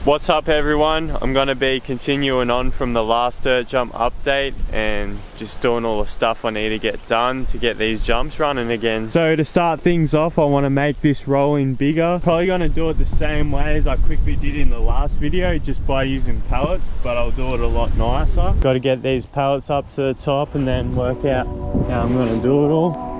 What's up everyone? I'm going to be continuing on from the last dirt jump update and just doing all the stuff I need to get done to get these jumps running again. So to start things off, I want to make this rolling bigger. Probably going to do it the same way as I quickly did in the last video, just by using pallets, but I'll do it a lot nicer. Got to get these pallets up to the top and then work out how I'm going to do it all.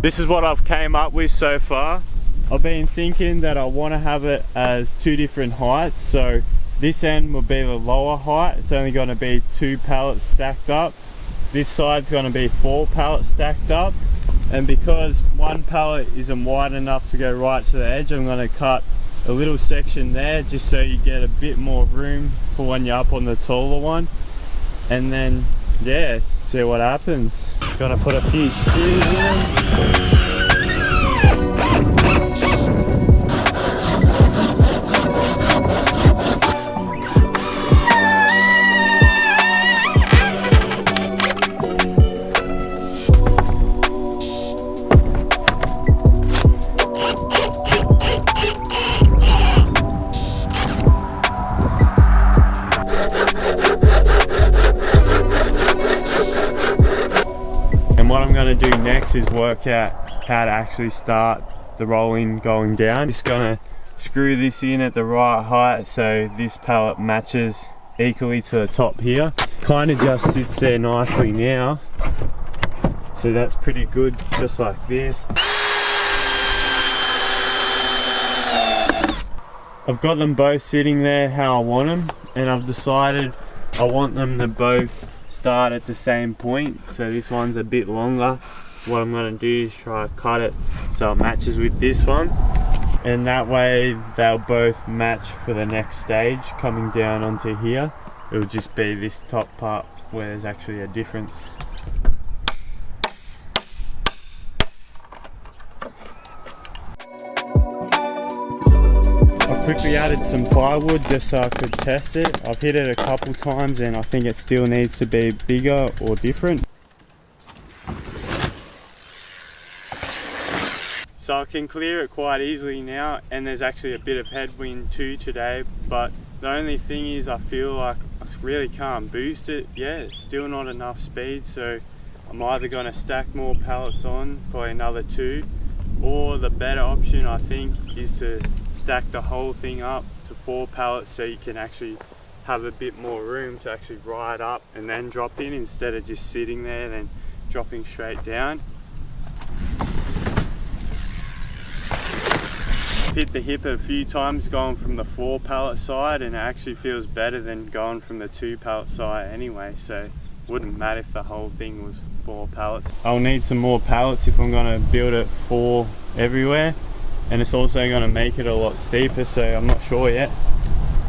This is what I've came up with so far. I've been thinking that I want to have it as two different heights. So this end will be the lower height. It's only going to be 2 pallets stacked up. This side's going to be 4 pallets stacked up. And because one pallet isn't wide enough to go right to the edge, I'm going to cut a little section there just so you get a bit more room for when you're up on the taller one. And then, yeah, see what happens. Gonna put a few screws in. What I'm going to do next is work out how to actually start the rolling going down. Just going to screw this in at the right height so this pallet matches equally to the top here. Kind of just sits there nicely now, so that's pretty good, just like this. I've got them both sitting there how I want them, and I've decided I want them to both start at the same point. So this one's a bit longer. What I'm going to do is try to cut it so it matches with this one, and that way they'll both match for the next stage coming down onto here. It'll just be this top part where there's actually a difference. I quickly added some plywood just so I could test it. I've hit it a couple times and I think it still needs to be bigger or different. So I can clear it quite easily now, and there's actually a bit of headwind too today, but the only thing is I feel like I really can't boost it yet. It's still not enough speed, so I'm either going to stack more pallets on, probably another 2, or the better option I think is to stack the whole thing up to 4 pallets so you can actually have a bit more room to actually ride up and then drop in, instead of just sitting there then dropping straight down. Hit the hip a few times going from the 4 pallet side, and it actually feels better than going from the 2 pallet side anyway, so it wouldn't matter if the whole thing was 4 pallets. I'll need some more pallets if I'm going to build it 4 everywhere, and it's also going to make it a lot steeper, so I'm not sure yet.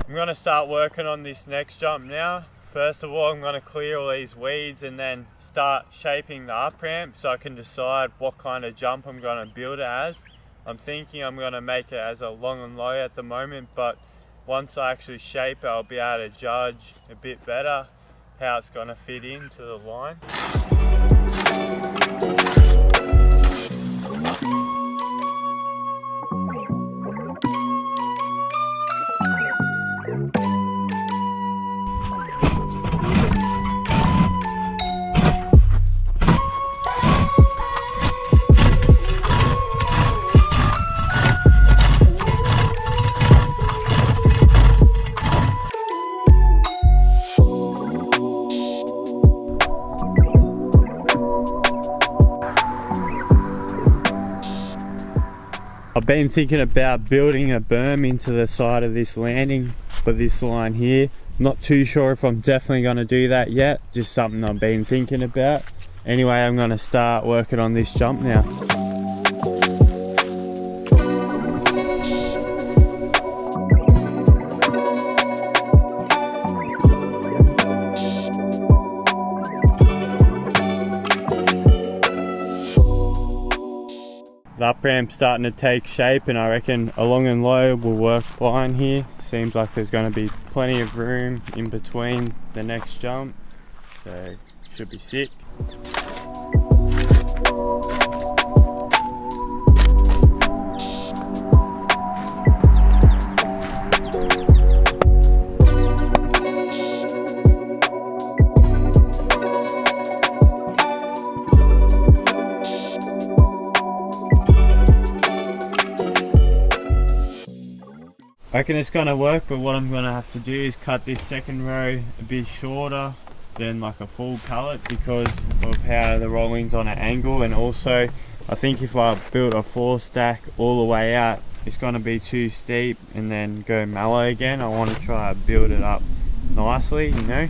I'm going to start working on this next jump now. First of all, I'm going to clear all these weeds and then start shaping the up ramp so I can decide what kind of jump I'm going to build it as. I'm thinking I'm going to make it as a long and low at the moment, but once I actually shape it, I'll be able to judge a bit better how it's going to fit into the line. I've been thinking about building a berm into the side of this landing for this line here. Not too sure if I'm definitely going to do that yet, just something I've been thinking about. Anyway, I'm going to start working on this jump now. The up ramp's starting to take shape, and I reckon a long and low will work fine here. Seems like there's going to be plenty of room in between the next jump, so should be sick. I reckon it's going to work, but what I'm going to have to do is cut this second row a bit shorter than like a full pallet because of how the rolling's on an angle, and also I think if I build a floor stack all the way out it's going to be too steep and then go mellow again. I want to try to build it up nicely, you know,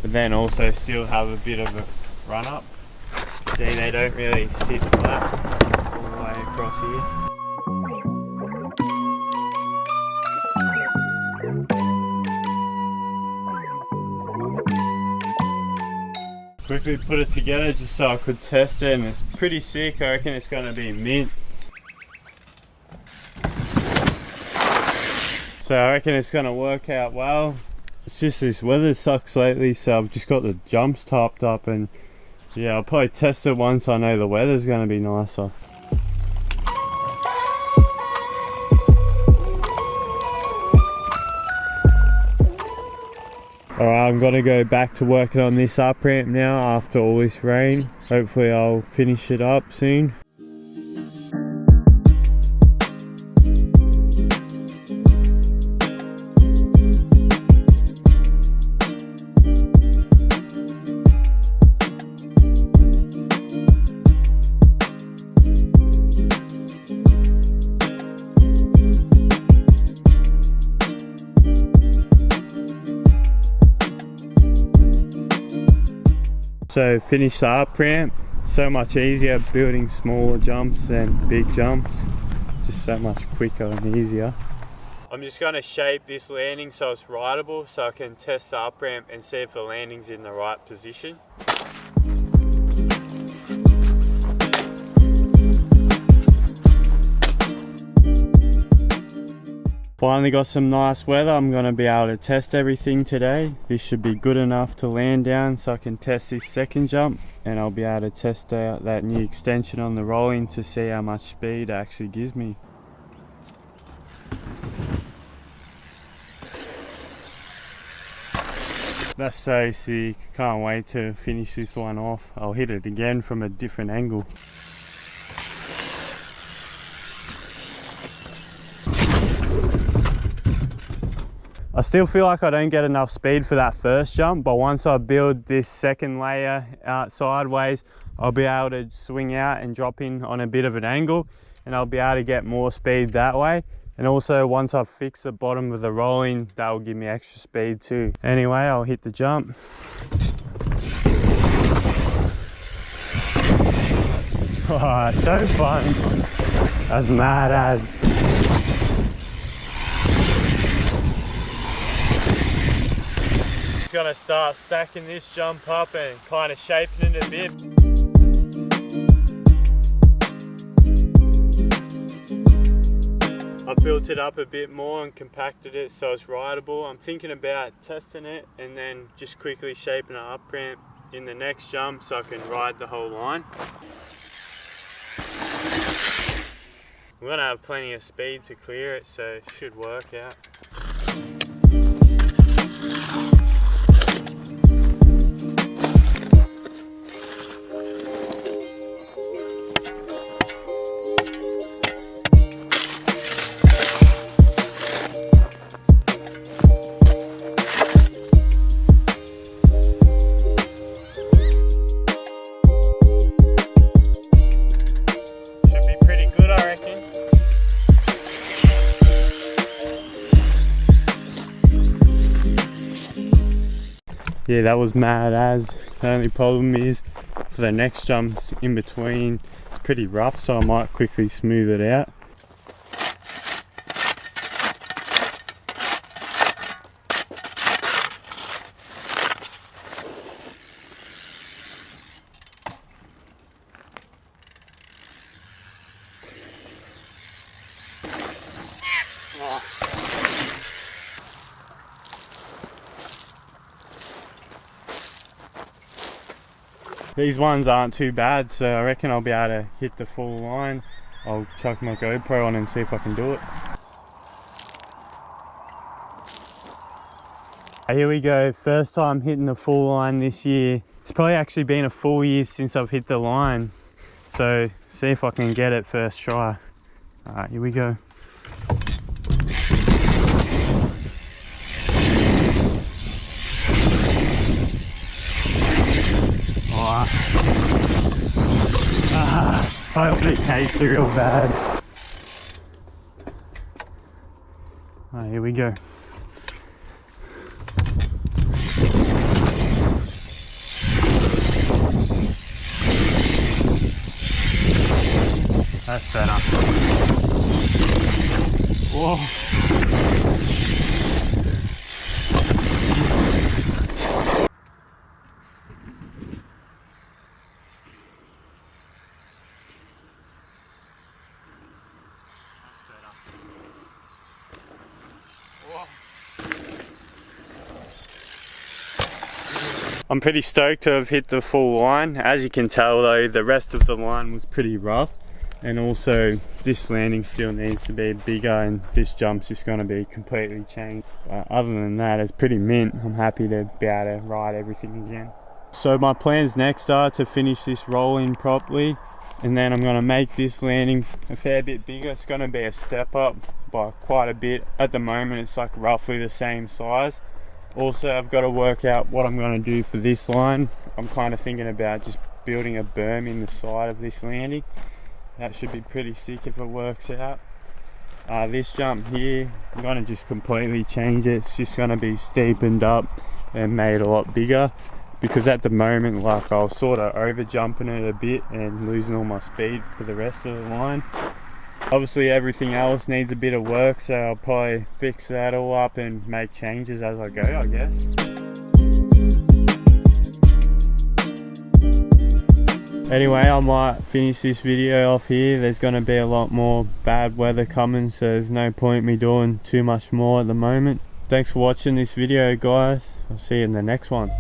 but then also still have a bit of a run up. See, they don't really sit flat all the way across here. Quickly put it together just so I could test it, and it's pretty sick. I reckon it's going to be mint. So I reckon it's going to work out well. It's just this weather sucks lately, so I've just got the jumps topped up, and yeah, I'll probably test it once I know the weather's going to be nicer. Alright, I'm going to go back to working on this up ramp now after all this rain. Hopefully I'll finish it up soon. So finish the up ramp. So much easier building smaller jumps than big jumps. Just so much quicker and easier. I'm just going to shape this landing so it's rideable, so I can test the up ramp and see if the landing's in the right position. Finally got some nice weather. I'm going to be able to test everything today. This should be good enough to land down so I can test this second jump, and I'll be able to test out that new extension on the rolling to see how much speed it actually gives me. That's so sick. Can't wait to finish this one off. I'll hit it again from a different angle. I still feel like I don't get enough speed for that first jump, but once I build this second layer out sideways, I'll be able to swing out and drop in on a bit of an angle, and I'll be able to get more speed that way. And also once I've fixed the bottom of the rolling, that will give me extra speed too. Anyway, I'll hit the jump. Oh, so fun. That's mad as. Going to start stacking this jump up and kind of shaping it a bit. I've built it up a bit more and compacted it so it's rideable. I'm thinking about testing it and then just quickly shaping an up ramp in the next jump so I can ride the whole line. I'm going to have plenty of speed to clear it, so it should work out. Yeah, that was mad as. The only problem is for the next jumps in between, it's pretty rough, so I might quickly smooth it out. These ones aren't too bad, so I reckon I'll be able to hit the full line. I'll chuck my GoPro on and see if I can do it. Here we go, first time hitting the full line this year. It's probably actually been a full year since I've hit the line. So see if I can get it first try. Alright, here we go. I hope it tastes real bad. Alright, here we go. That's better. Whoa. I'm pretty stoked to have hit the full line. As you can tell though, the rest of the line was pretty rough, and also this landing still needs to be bigger, and this jump's just going to be completely changed. But other than that, it's pretty mint. I'm happy to be able to ride everything again. So my plans next are to finish this roll in properly, and then I'm going to make this landing a fair bit bigger. It's going to be a step up by quite a bit. At the moment it's like roughly the same size. Also, I've got to work out what I'm going to do for this line. I'm kind of thinking about just building a berm in the side of this landing. That should be pretty sick if it works out. This jump here, I'm going to just completely change it. It's just going to be steepened up and made a lot bigger, because at the moment, like, I was sort of over jumping it a bit and losing all my speed for the rest of the line. Obviously everything else needs a bit of work, so I'll probably fix that all up and make changes as I go, I guess. Anyway, I might finish this video off here. There's going to be a lot more bad weather coming, so there's no point me doing too much more at the moment. Thanks for watching this video, guys. I'll see you in the next one.